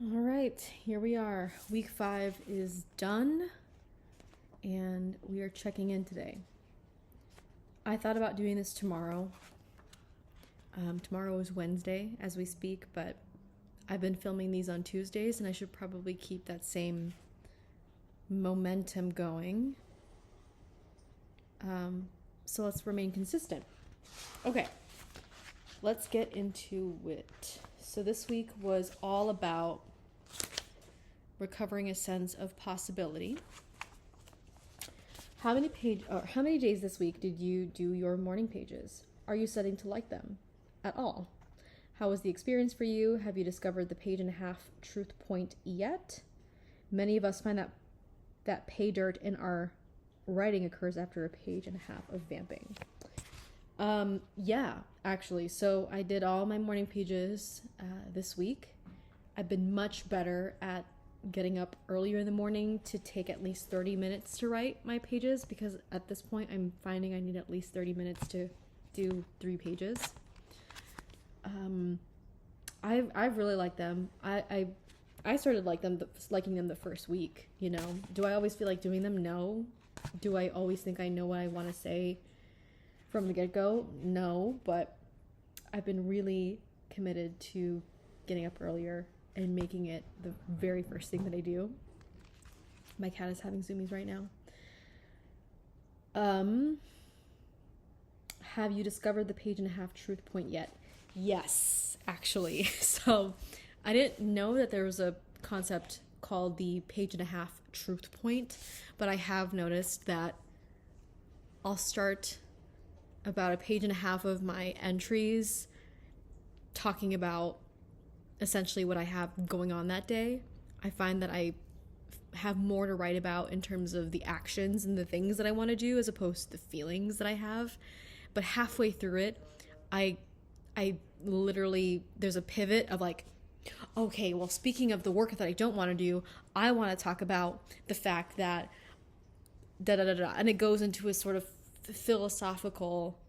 All right, here we are. Week 5 is done, and we are checking in today. I thought about doing this tomorrow. Tomorrow is Wednesday as we speak, but I've been filming these on Tuesdays, and I should probably keep that same momentum going. So let's remain consistent. Okay, let's get into it. So this week was all about recovering a sense of possibility. How many days this week did you do your morning pages? Are you starting to like them at all? How was the experience for you? Have you discovered the page and a half truth point yet? Many of us find that pay dirt in our writing occurs after a page and a half of vamping. Yeah, actually. So I did all my morning pages this week. I've been much better at getting up earlier in the morning to take at least 30 minutes to write my pages, because at this point I'm finding I need at least 30 minutes to do 3 pages. I've really liked them. I started liking them the first week, you know. Do I always feel like doing them? No. Do I always think I know what I want to say from the get-go? No, but I've been really committed to getting up earlier and making it the very first thing that I do. My cat is having zoomies right now. Have you discovered the page and a half truth point yet? Yes, actually. So I didn't know that there was a concept called the page and a half truth point, but I have noticed that I'll start about a page and a half of my entries talking about essentially what I have going on that day. I find that I have more to write about in terms of the actions and the things that I want to do as opposed to the feelings that I have. But halfway through it, I literally, there's a pivot of like, okay, well, speaking of the work that I don't want to do, I want to talk about the fact that da-da-da-da. And it goes into a sort of philosophical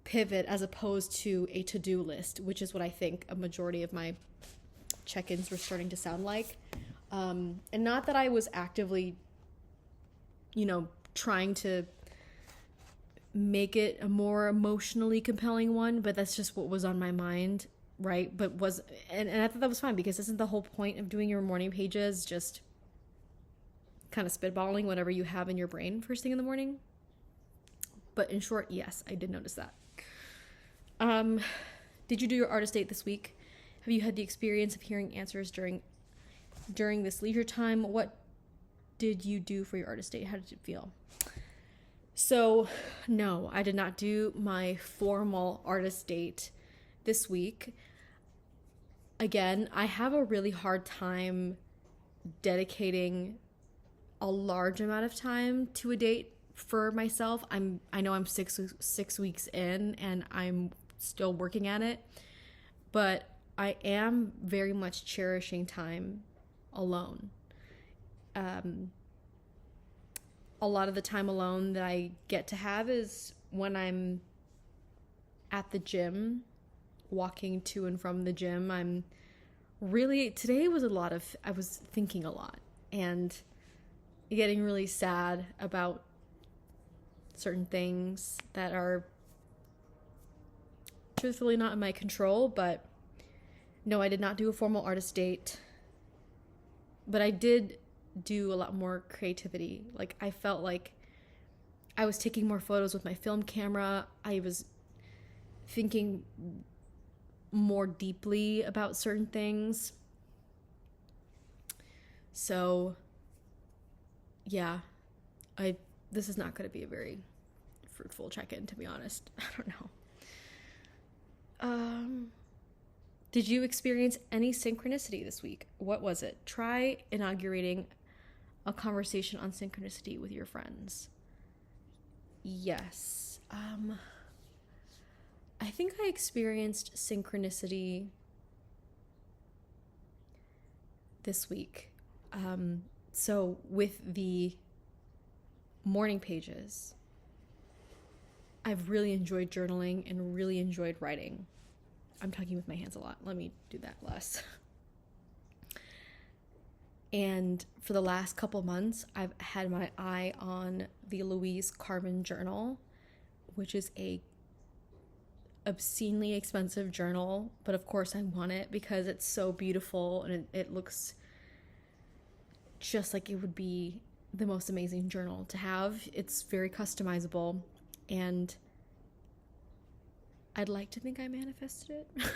pivot as opposed to a to-do list, which is what I think a majority of my check-ins were starting to sound like. And not that I was actively, trying to make it a more emotionally compelling one, but that's just what was on my mind, right? And I thought that was fine, because isn't the whole point of doing your morning pages just kind of spitballing whatever you have in your brain first thing in the morning? But in short, yes, I did notice that. Did you do your artist date this week? Have you had the experience of hearing answers during this leisure time? What did you do for your artist date? How did it feel? So, no, I did not do my formal artist date this week. Again, I have a really hard time dedicating a large amount of time to a date for myself. I know I'm six weeks in and I'm still working at it, but I am very much cherishing time alone. A lot of the time alone that I get to have is when I'm at the gym, walking to and from the gym. Today was I was thinking a lot and getting really sad about certain things that are truthfully not in my control. But no, I did not do a formal artist date, but I did do a lot more creativity. Like, I felt like I was taking more photos with my film camera. I was thinking more deeply about certain things. So yeah, this is not going to be a very fruitful check-in, to be honest. I don't know. Did you experience any synchronicity this week? What was it? Try inaugurating a conversation on synchronicity with your friends. Yes. I think I experienced synchronicity this week. So with the morning pages, I've really enjoyed journaling and really enjoyed writing. I'm talking with my hands a lot. Let me do that less. And for the last couple months, I've had my eye on the Louise Carmen journal, which is a obscenely expensive journal, but of course I want it because it's so beautiful and it looks just like it would be the most amazing journal to have. It's very customizable, and I'd like to think I manifested it.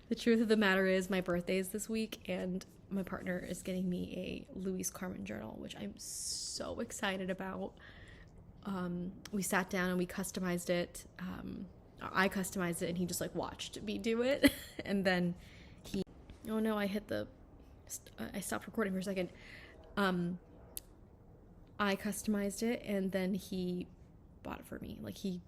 The truth of the matter is my birthday is this week, and my partner is getting me a Louise Carmen journal, which I'm so excited about. We sat down and we customized it. I customized it, and he just like watched me do it. And then oh no, I stopped recording for a second. I customized it, and then he bought it for me. Like, he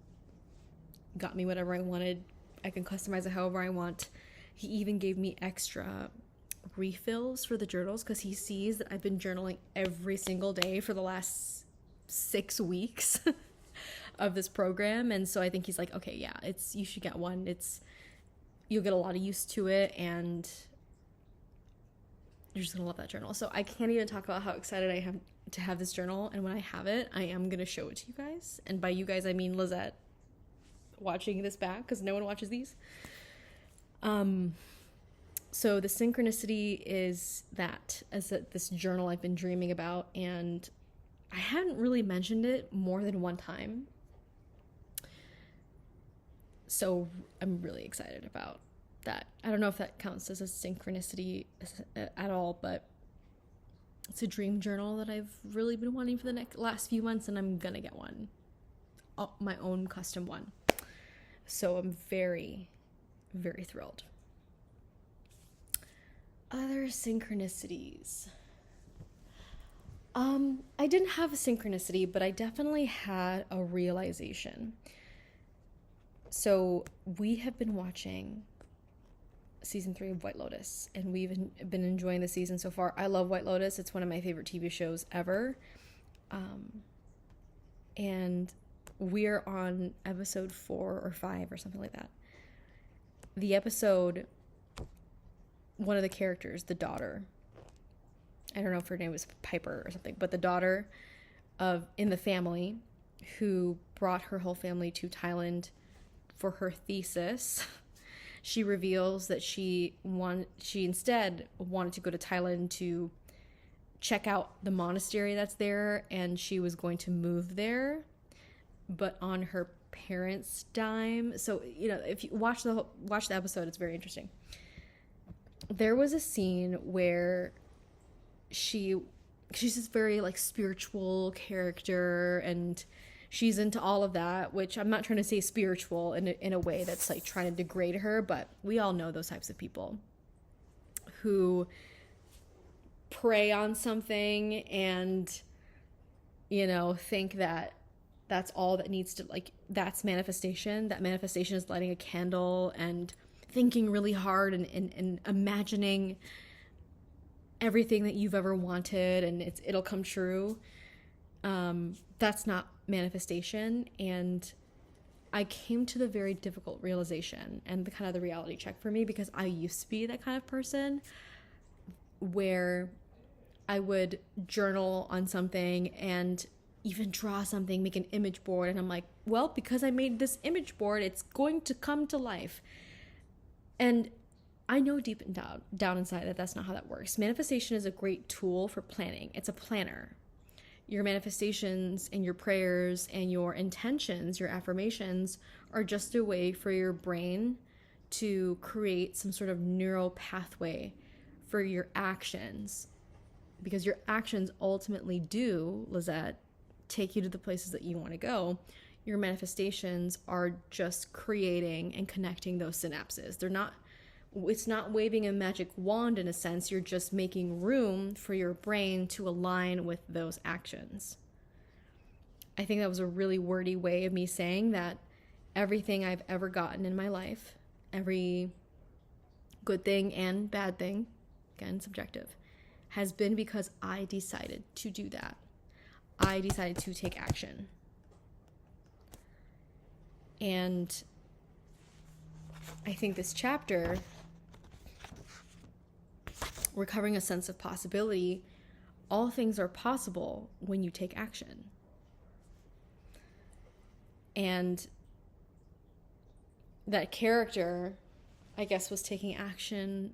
got me whatever I wanted. I can customize it however I want. He even gave me extra refills for the journals because he sees that I've been journaling every single day for the last 6 weeks of this program. And so I think he's like, okay, yeah, you should get one. You'll get a lot of use to it, and you're just gonna love that journal. So I can't even talk about how excited I am to have this journal, and when I have it, I am gonna show it to you guys. And by you guys, I mean Lizette watching this back, because no one watches these. So the synchronicity is this journal I've been dreaming about, and I hadn't really mentioned it more than one time. So I'm really excited about that. I don't know if that counts as a synchronicity at all, but it's a dream journal that I've really been wanting for the last few months, and I'm gonna get one, my own custom one. So I'm very, very thrilled. Other synchronicities. I didn't have a synchronicity, but I definitely had a realization. So we have been watching season 3 of White Lotus, and we've been enjoying the season so far. I love White Lotus. It's one of my favorite TV shows ever. And we're on episode 4 or 5 or something like that. The episode, one of the characters, the daughter, I don't know if her name was Piper or something, but the daughter in the family who brought her whole family to Thailand for her thesis, she reveals that she instead wanted to go to Thailand to check out the monastery that's there, and she was going to move there, but on her parents' dime. So, if you watch the episode, it's very interesting. There was a scene where she's this very like spiritual character, and she's into all of that, which I'm not trying to say spiritual in a way that's like trying to degrade her, but we all know those types of people who prey on something and think that that's all that needs to, like, that's manifestation. That manifestation is lighting a candle and thinking really hard and imagining everything that you've ever wanted, and it'll come true. That's not manifestation. And I came to the very difficult realization and the reality check for me, because I used to be that kind of person where I would journal on something and even draw something, make an image board, and I'm like, well, because I made this image board, it's going to come to life. And I know deep down inside that that's not how that works. Manifestation is a great tool for planning. It's a planner. Your manifestations and your prayers and your intentions, your affirmations, are just a way for your brain to create some sort of neural pathway for your actions. Because your actions ultimately do, Lizette, take you to the places that you want to go. Your manifestations are just creating and connecting those synapses. It's not waving a magic wand in a sense. You're just making room for your brain to align with those actions. I think that was a really wordy way of me saying that everything I've ever gotten in my life, every good thing and bad thing, again, subjective, has been because I decided to do that. I decided to take action. And I think this chapter recovering a sense of possibility, all things are possible when you take action. And that character, I guess, was taking action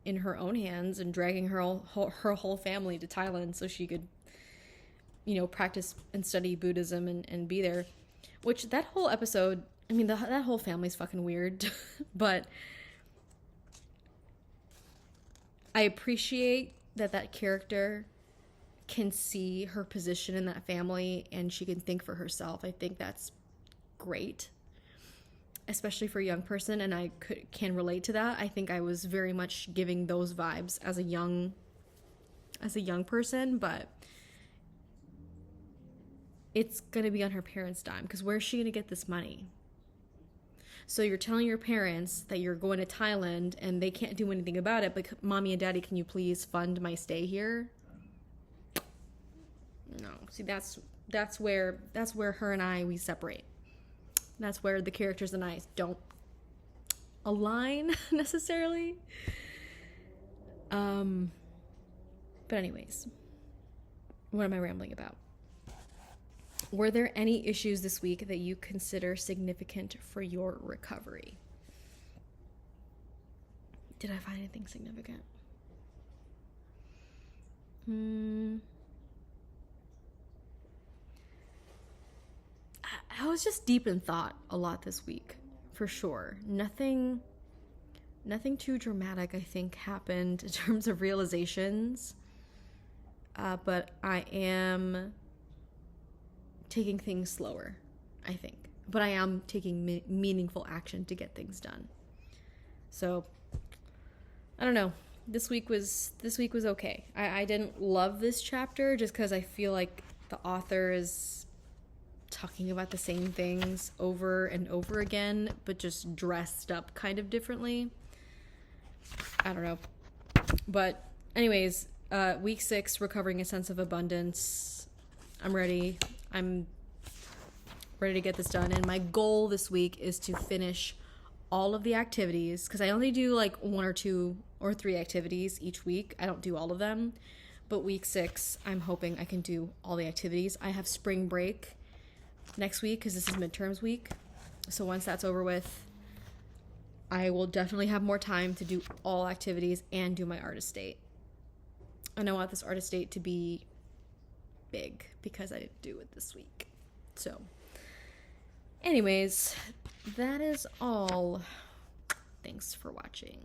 in her own hands and dragging her whole family to Thailand so she could, practice and study Buddhism and be there. Which, that whole episode, I mean, that whole family's fucking weird. But I appreciate that character can see her position in that family and she can think for herself. I think that's great, especially for a young person, and I can relate to that. I think I was very much giving those vibes as a young person, but it's going to be on her parents' dime, because where's she going to get this money? So you're telling your parents that you're going to Thailand and they can't do anything about it, but mommy and daddy, can you please fund my stay here? No. See, that's where her and I, we separate. That's where the characters and I don't align necessarily. But anyways, what am I rambling about? Were there any issues this week that you consider significant for your recovery? Did I find anything significant? I was just deep in thought a lot this week, for sure. Nothing too dramatic, I think, happened in terms of realizations. But I am taking things slower, I think. But I am taking meaningful action to get things done. So, I don't know. This week was okay. I didn't love this chapter just because I feel like the author is talking about the same things over and over again, but just dressed up kind of differently. I don't know. But anyways, week 6, recovering a sense of abundance. I'm ready. I'm ready to get this done. And my goal this week is to finish all of the activities, because I only do like 1 or 2 or 3 activities each week. I don't do all of them. But week 6, I'm hoping I can do all the activities. I have spring break next week because this is midterms week. So once that's over with, I will definitely have more time to do all activities and do my art estate. And I want this art estate to be big because I didn't do it this week. So anyways, that is all. Thanks for watching.